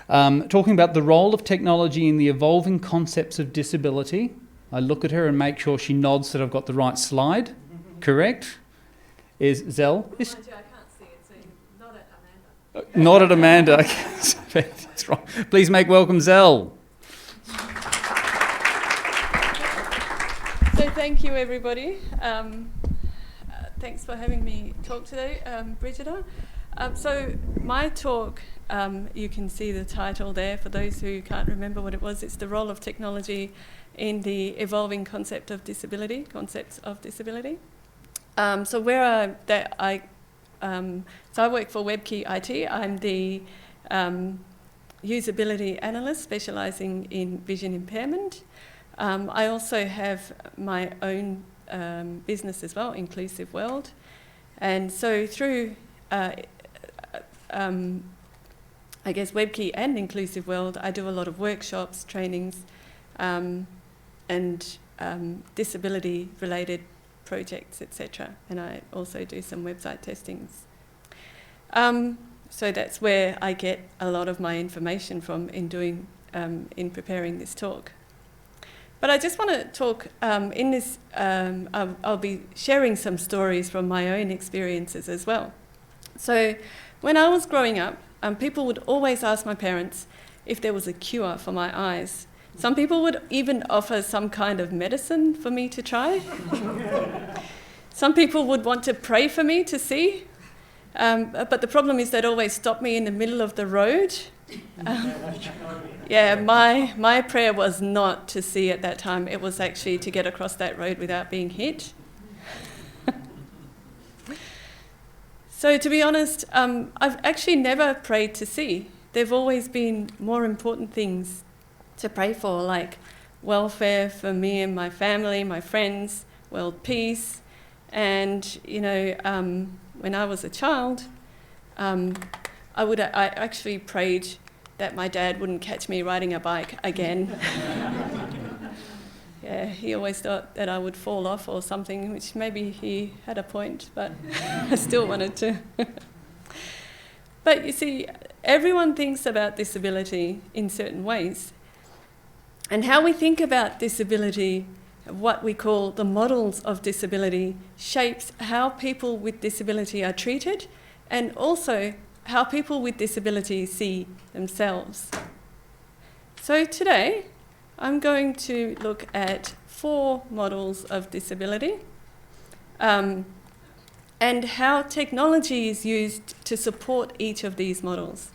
talking about the role of technology in the evolving concepts of disability. I look at her and make sure she nods that I've got the right slide. Correct? Iscel? I can't see it, so not at Amanda. Not at Amanda. That's right. Please make welcome Zell. So thank you, everybody. Thanks for having me talk today, Brigida. So my talk, you can see the title there. For those who can't remember what it was, it's the role of technology in the evolving concepts of disability. So I work for WebKey IT. I'm the usability analyst specialising in vision impairment. I also have my own business as well, Inclusive World. And so through, I guess, WebKey and Inclusive World, I do a lot of workshops, trainings, and disability-related projects, etc. And I also do some website testings. So that's where I get a lot of my information from in preparing this talk. But I just want to talk in this, I'll be sharing some stories from my own experiences as well. So when I was growing up, people would always ask my parents if there was a cure for my eyes. Some people would even offer some kind of medicine for me to try. Some people would want to pray for me to see. But the problem is they'd always stop me in the middle of the road. Yeah, my prayer was not to see at that time. It was actually to get across that road without being hit. So to be honest, I've actually never prayed to see. There've always been more important things to pray for, like welfare for me and my family, my friends, world peace. And, you know, when I was a child, I actually prayed that my dad wouldn't catch me riding a bike again. Yeah, he always thought that I would fall off or something, which maybe he had a point, but I still wanted to. But you see, everyone thinks about disability in certain ways. And how we think about disability, what we call the models of disability, shapes how people with disability are treated and also how people with disability see themselves. So today, I'm going to look at 4 models of disability and how technology is used to support each of these models.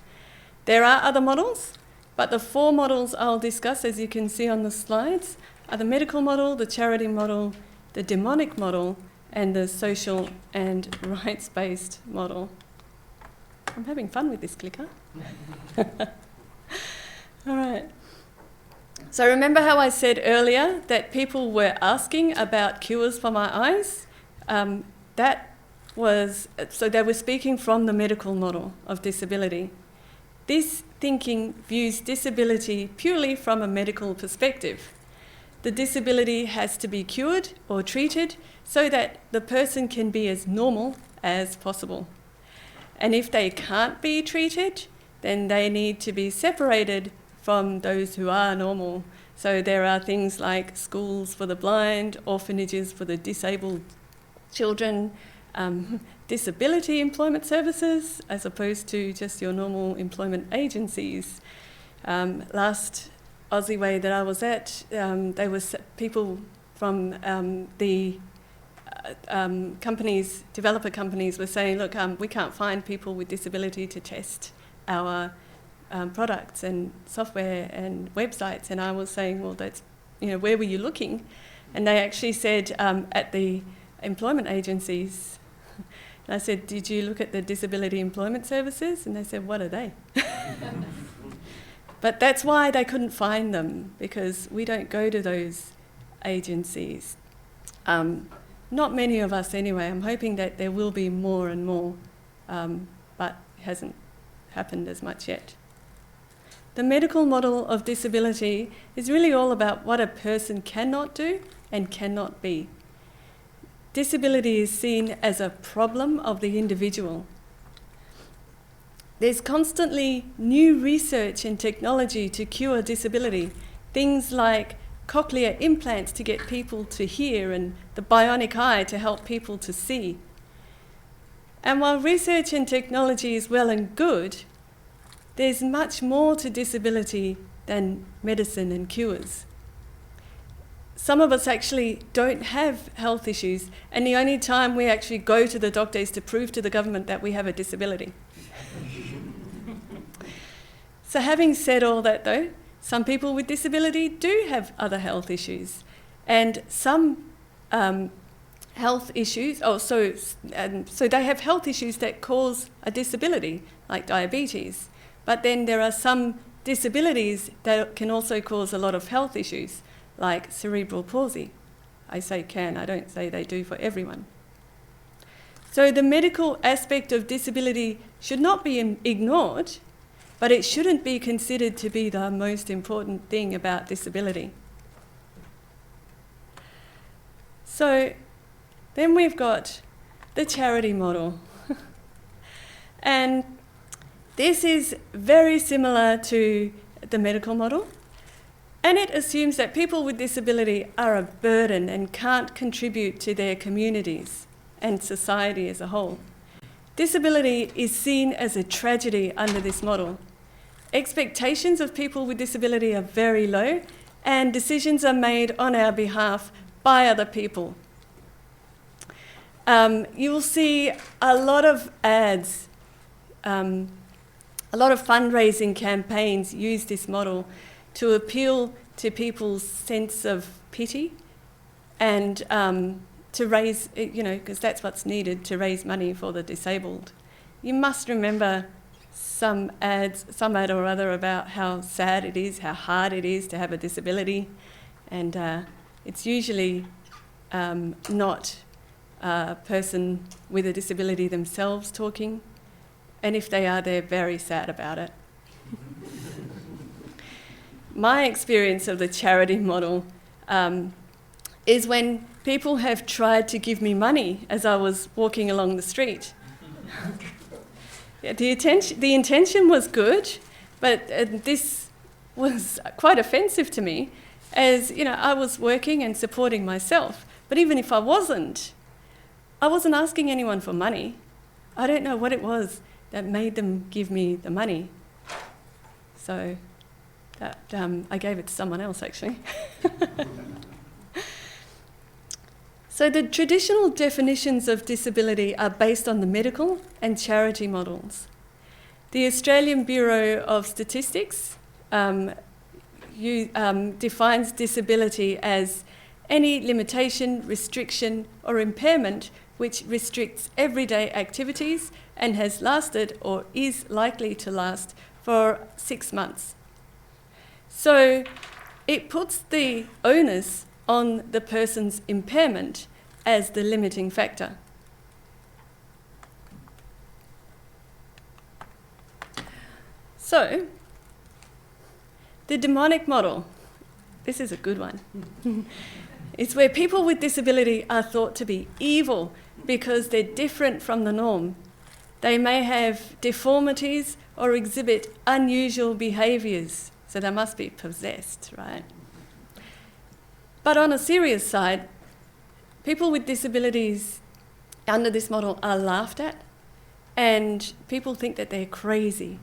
There are other models, but the 4 models I'll discuss, as you can see on the slides, are the medical model, the charity model, the demonic model, and the social and rights-based model. I'm having fun with this clicker. All right. So remember how I said earlier that people were asking about cures for my eyes? So they were speaking from the medical model of disability. This thinking views disability purely from a medical perspective. The disability has to be cured or treated so that the person can be as normal as possible. And if they can't be treated, then they need to be separated from those who are normal. So there are things like schools for the blind, orphanages for the disabled children, disability employment services, as opposed to just your normal employment agencies. Last OZeWAI that I was at, there was people from the developer companies were saying, look, we can't find people with disability to test our products and software and websites. And I was saying, well, that's, where were you looking? And they actually said at the employment agencies. And I said, did you look at the disability employment services? And they said, what are they? But that's why they couldn't find them, because we don't go to those agencies. Not many of us anyway. I'm hoping that there will be more and more, but it hasn't happened as much yet. The medical model of disability is really all about what a person cannot do and cannot be. Disability is seen as a problem of the individual. there's constantly new research and technology to cure disability. Things like cochlear implants to get people to hear and the bionic eye to help people to see. And while research and technology is well and good, there's much more to disability than medicine and cures. Some of us actually don't have health issues, and the only time we actually go to the doctor is to prove to the government that we have a disability. So having said all that though, some people with disability do have other health issues, and some health issues, so they have health issues that cause a disability, like diabetes. But then there are some disabilities that can also cause a lot of health issues, like cerebral palsy. I say can, I don't say they do for everyone. So the medical aspect of disability should not be ignored, but it shouldn't be considered to be the most important thing about disability. So then we've got the charity model. And this is very similar to the medical model, and it assumes that people with disability are a burden and can't contribute to their communities and society as a whole. Disability is seen as a tragedy under this model. Expectations of people with disability are very low, and decisions are made on our behalf by other people. You will see a lot of ads, a lot of fundraising campaigns use this model to appeal to people's sense of pity and to raise, because that's what's needed to raise money for the disabled. You must remember some ad or other about how sad it is, how hard it is to have a disability, and it's usually not a person with a disability themselves talking, and if they are, they're very sad about it. My experience of the charity model is when people have tried to give me money as I was walking along the street. Yeah, the intention was good, but this was quite offensive to me, as I was working and supporting myself. But even if I wasn't asking anyone for money. I don't know what it was that made them give me the money. So that I gave it to someone else, actually. So the traditional definitions of disability are based on the medical and charity models. The Australian Bureau of Statistics defines disability as any limitation, restriction, or impairment which restricts everyday activities and has lasted or is likely to last for 6 months. So it puts the onus on the person's impairment as the limiting factor. So, the demonic model, this is a good one. It's where people with disability are thought to be evil because they're different from the norm. They may have deformities or exhibit unusual behaviours, so they must be possessed, right? But on a serious side, people with disabilities under this model are laughed at, and people think that they're crazy.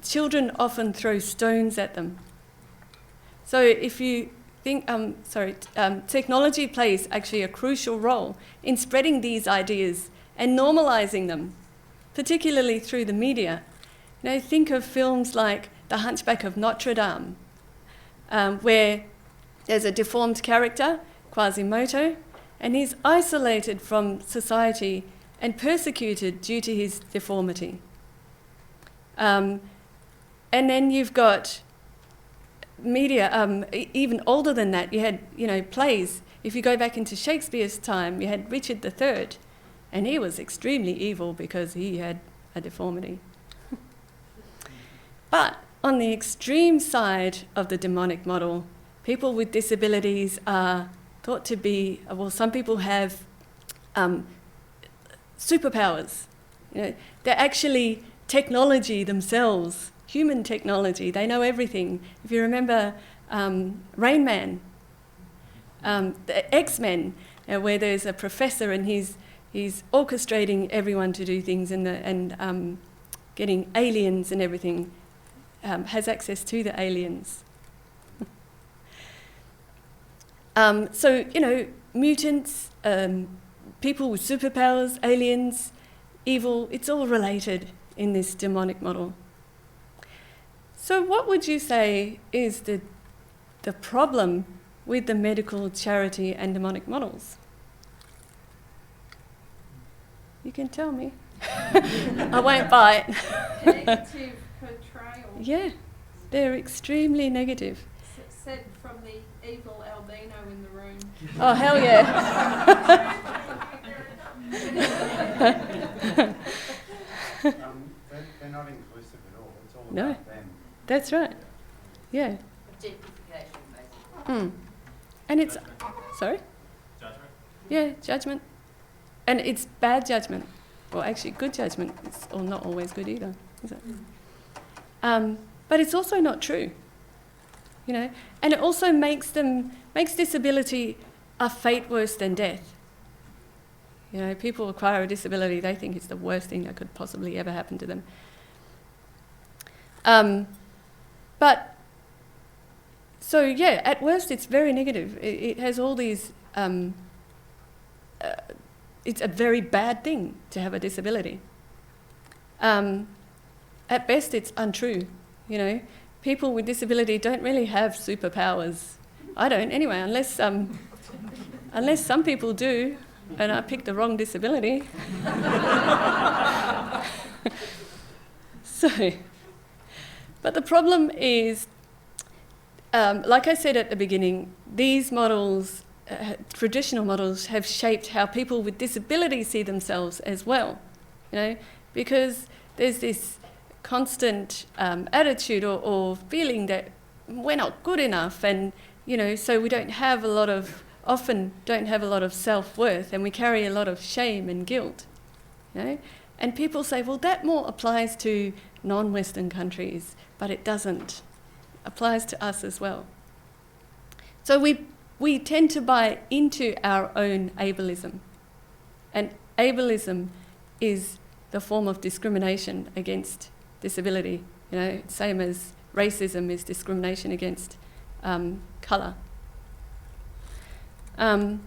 Children often throw stones at them. So if you think, technology plays actually a crucial role in spreading these ideas and normalising them, particularly through the media. Think of films like The Hunchback of Notre Dame, where there's a deformed character, Quasimodo, and he's isolated from society and persecuted due to his deformity. And then you've got media, even older than that. You had, plays. If you go back into Shakespeare's time, you had Richard III, and he was extremely evil because he had a deformity. But on the extreme side of the demonic model, people with disabilities are thought to be, some people have superpowers. They're actually technology themselves, human technology. They know everything. If you remember Rain Man, the X-Men, where there's a professor and he's orchestrating everyone to do things and getting aliens and everything, has access to the aliens. So, you know, mutants, people with superpowers, aliens, evil, it's all related in this demonic model. So what would you say is the problem with the medical, charity and demonic models? You can tell me. I won't bite. Negative portrayal. Yeah, they're extremely negative. Said from the evil albino in the room. Oh, hell yeah. They're not inclusive at all. It's all No. about them. That's right. Yeah. Objectification, basically. And it's... Sorry? Judgment? Yeah, judgment. And it's bad judgment. Well, actually, good judgment. It's not always good either, is it? But it's also not true. You know, and it also makes disability a fate worse than death. You know, people acquire a disability, they think it's the worst thing that could possibly ever happen to them. But, so yeah, at worst it's very negative. It has all these, it's a very bad thing to have a disability. At best it's untrue, you know. People with disability don't really have superpowers. I don't anyway, unless some people do, and I picked the wrong disability. So, but the problem is, like I said at the beginning, these models, traditional models, have shaped how people with disabilities see themselves as well, you know, because there's this constant attitude or feeling that we're not good enough, and you know, so we often don't have a lot of self-worth, and we carry a lot of shame and guilt, you know. And people say, well, that more applies to non-Western countries, but it doesn't. It applies to us as well. So we tend to buy into our own ableism, and ableism is the form of discrimination against disability, you know, same as racism is discrimination against colour. Gotta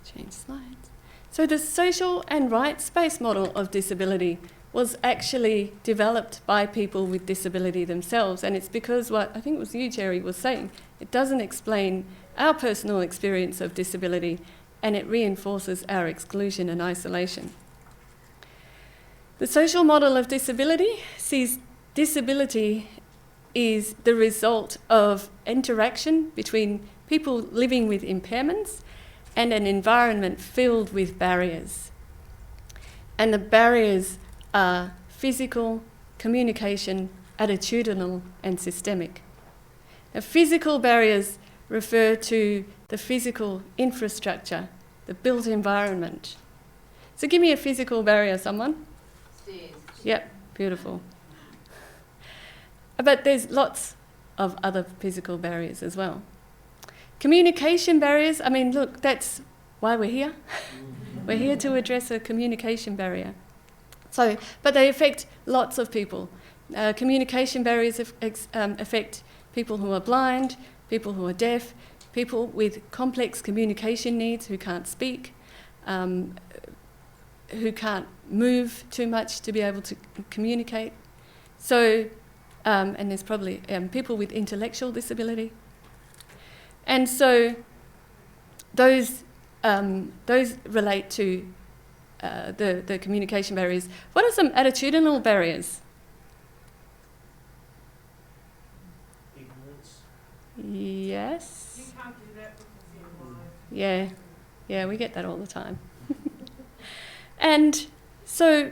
change slides. So the social and rights-based model of disability was actually developed by people with disability themselves, and it's because what I think it was you, Jerry, was saying, it doesn't explain our personal experience of disability, and it reinforces our exclusion and isolation. The social model of disability sees disability is the result of interaction between people living with impairments and an environment filled with barriers. And the barriers are physical, communication, attitudinal, and systemic. Now, physical barriers refer to the physical infrastructure, the built environment. So give me a physical barrier, someone. Stairs. Yep, beautiful. But there's lots of other physical barriers as well. Communication barriers, I mean, look, that's why we're here. We're here to address a communication barrier. So, but they affect lots of people. Communication barriers affect people who are blind, people who are deaf, people with complex communication needs who can't speak, who can't move too much to be able to communicate. So, and there's probably people with intellectual disability. And so those relate to the communication barriers. What are some attitudinal barriers? Ignorance. Yes. You can't do that because you're blind. Yeah, we get that all the time. And so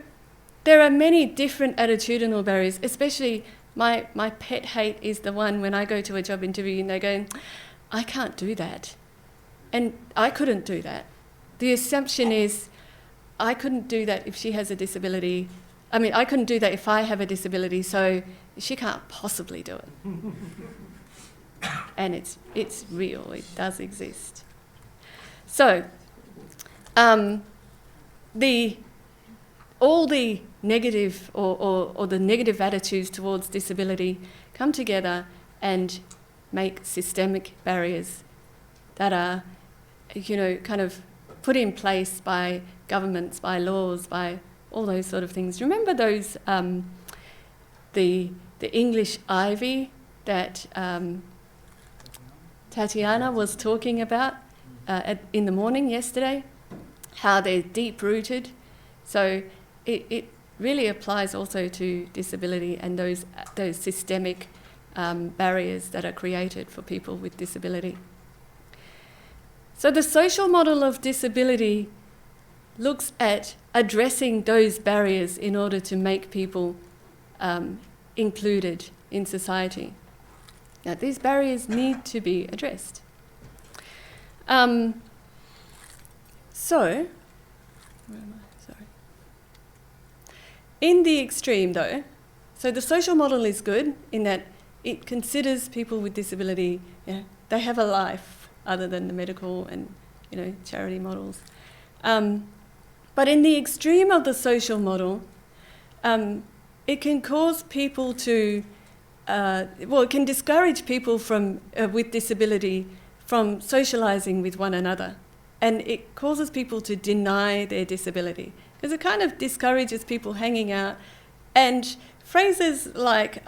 there are many different attitudinal barriers, especially my pet hate is the one when I go to a job interview and they go, I can't do that. And I couldn't do that. The assumption is I couldn't do that if she has a disability. I mean, I couldn't do that if I have a disability, so she can't possibly do it. And it's real, it does exist. So, all the negative or the negative attitudes towards disability come together and make systemic barriers that are, kind of put in place by governments, by laws, by all those sort of things. Remember those, the English ivy that Tatiana was talking about in the morning yesterday, how they're deep-rooted. So it really applies also to disability and those systemic barriers that are created for people with disability. So the social model of disability looks at addressing those barriers in order to make people included in society. Now, these barriers need to be addressed. So, where am I? Sorry. In the extreme, though, so the social model is good in that it considers people with disability, they have a life other than the medical and, charity models. But in the extreme of the social model, it can cause people to, it can discourage people from with disability from socialising with one another. And it causes people to deny their disability because it kind of discourages people hanging out. And phrases like,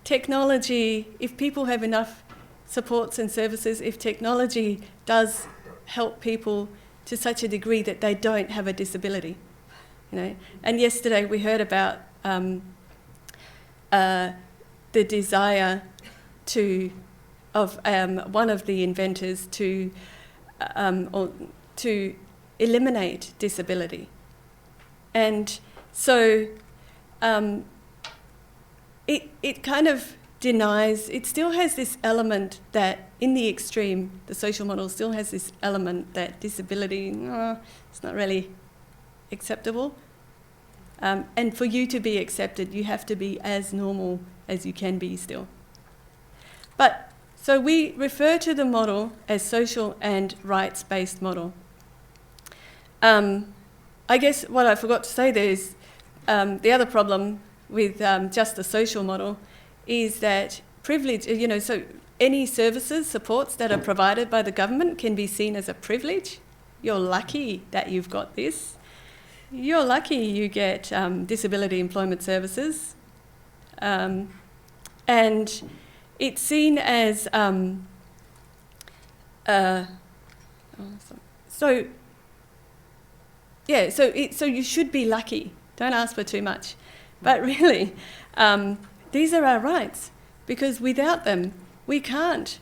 technology, if people have enough supports and services, if technology does help people to such a degree that they don't have a disability, And yesterday we heard about the desire of one of the inventors to eliminate disability, and so it kind of denies. It still has this element that, in the extreme, the social model still has this element that disability, it's not really acceptable. And for you to be accepted, you have to be as normal as you can be still. But so we refer to the model as social and rights-based model. I guess what I forgot to say there is the other problem with just the social model is that privilege, so any services, supports that are provided by the government can be seen as a privilege. You're lucky that you've got this. You're lucky you get disability employment services. And it's seen as... So you should be lucky. Don't ask for too much. But really, these are our rights, because without them, we can't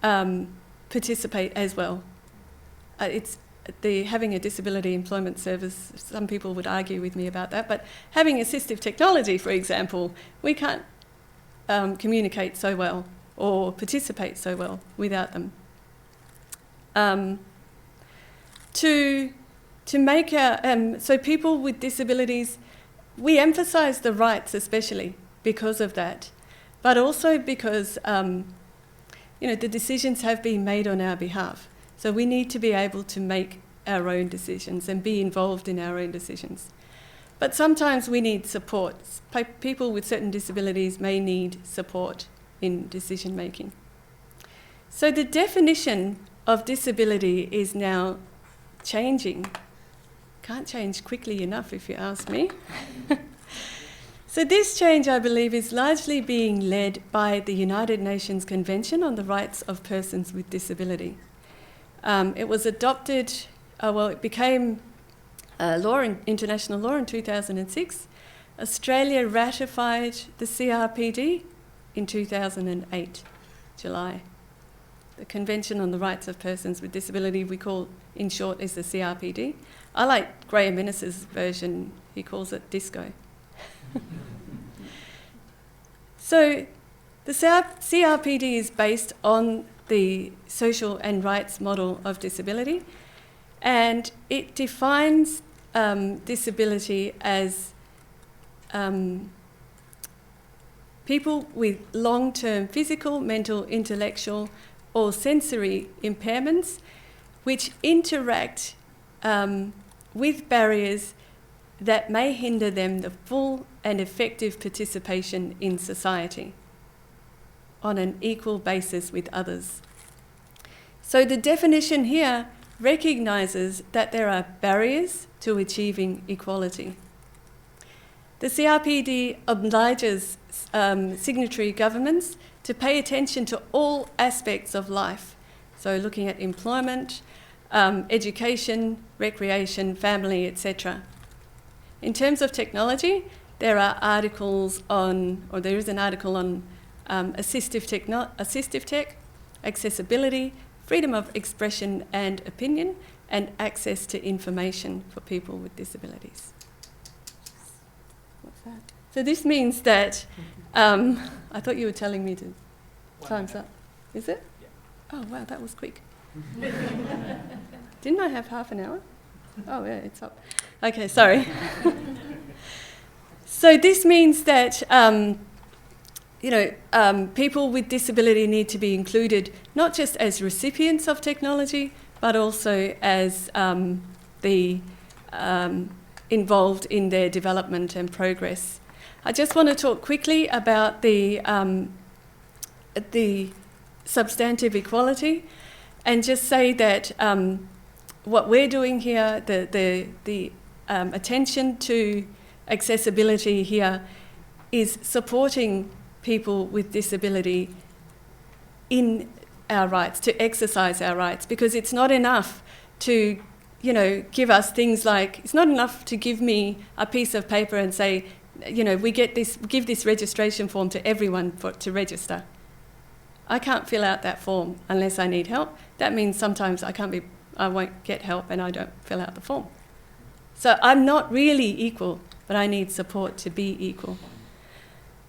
participate as well. Having a disability employment service, some people would argue with me about that, but having assistive technology, for example, we can't communicate so well or participate so well without them. To make so people with disabilities, we emphasise the rights especially because of that, but also because the decisions have been made on our behalf. So we need to be able to make our own decisions and be involved in our own decisions. But sometimes we need support. People with certain disabilities may need support in decision making. So the definition of disability is now changing. Can't change quickly enough if you ask me. So this change, I believe, is largely being led by the United Nations Convention on the Rights of Persons with Disability. It was adopted, it became international law in 2006. Australia ratified the CRPD in 2008, July. The Convention on the Rights of Persons with Disability, we call, in short, is the CRPD. I like Graham Innes's version, he calls it DISCO. So the CRPD is based on the social and rights model of disability, and it defines disability as people with long-term physical, mental, intellectual or sensory impairments which interact with barriers that may hinder them the full and effective participation in society on an equal basis with others. So the definition here recognises that there are barriers to achieving equality. The CRPD obliges signatory governments to pay attention to all aspects of life, so looking at employment, education, recreation, family, etc. In terms of technology, there are articles on, or there is an article on assistive tech, accessibility, freedom of expression and opinion, and access to information for people with disabilities. What's that? So this means that, I thought you were telling me to, time's up. Is it? Yeah. Oh wow, that was quick. Didn't I have half an hour? Oh yeah, it's up. Okay, sorry. So this means that people with disability need to be included not just as recipients of technology, but also as involved in their development and progress. I just want to talk quickly about the substantive equality, and just say that what we're doing here, the attention to accessibility here, is supporting people with disability in our rights, to exercise our rights, because it's not enough to, give us things like, it's not enough to give me a piece of paper and say, give this registration form to everyone to register. I can't fill out that form unless I need help. That means sometimes I won't get help and I don't fill out the form. So I'm not really equal, but I need support to be equal.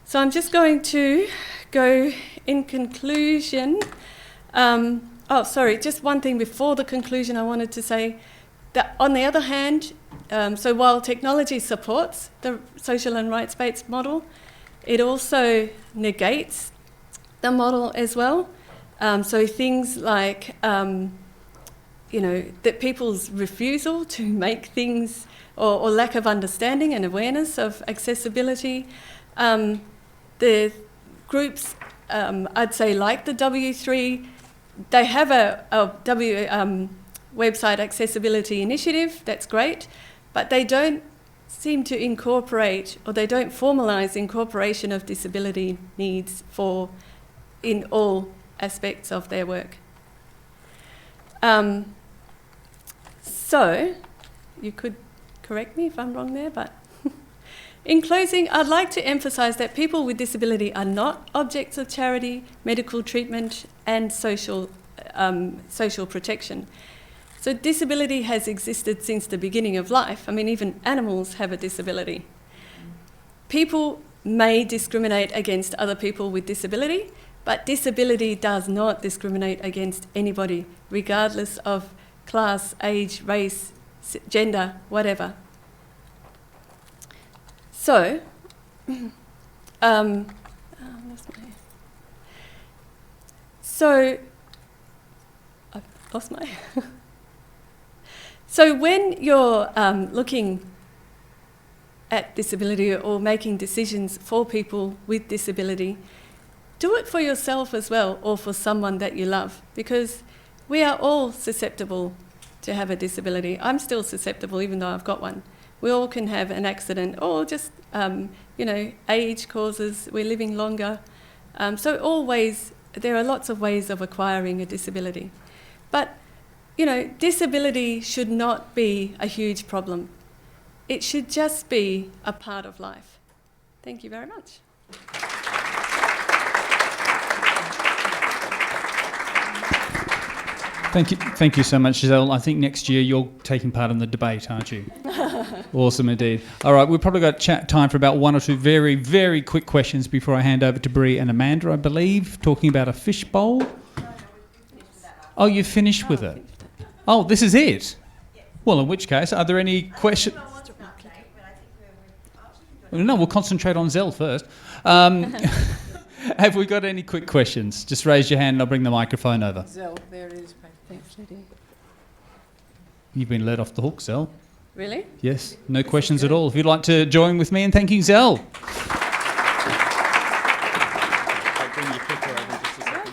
So I'm just going to go in conclusion. Just one thing before the conclusion I wanted to say, that on the other hand, so while technology supports the social and rights-based model, it also negates the model as well. So things like, that people's refusal to make things, or lack of understanding and awareness of accessibility. The groups, I'd say like the W3, they have a website accessibility initiative, that's great, but they don't seem to incorporate, or they don't formalise incorporation of disability needs in all aspects of their work. So, you could correct me if I'm wrong there, but in closing, I'd like to emphasise that people with disability are not objects of charity, medical treatment and social protection. So disability has existed since the beginning of life. I mean, even animals have a disability. People may discriminate against other people with disability, but disability does not discriminate against anybody, regardless of class, age, race, gender, whatever. So, I've lost my. So when you're looking at disability or making decisions for people with disability, do it for yourself as well, or for someone that you love, because we are all susceptible to have a disability. I'm still susceptible even though I've got one. We all can have an accident, or just, age causes, we're living longer. There are lots of ways of acquiring a disability. But, disability should not be a huge problem. It should just be a part of life. Thank you very much. Thank you so much, Iscel. I think next year you're taking part in the debate, aren't you? Awesome indeed. All right, we've probably got time for about one or two very, very quick questions before I hand over to Bree and Amanda, I believe, talking about a fishbowl. Oh, you finished with it? Oh, this is it? Well, in which case, are there any questions? No, we'll concentrate on Zell first. Have we got any quick questions? Just raise your hand and I'll bring the microphone over. Zell, there it is. Thanks, Lydia. You've been let off the hook, Zell. Really? Yes, no questions at all. If you'd like to join with me in thanking Zell.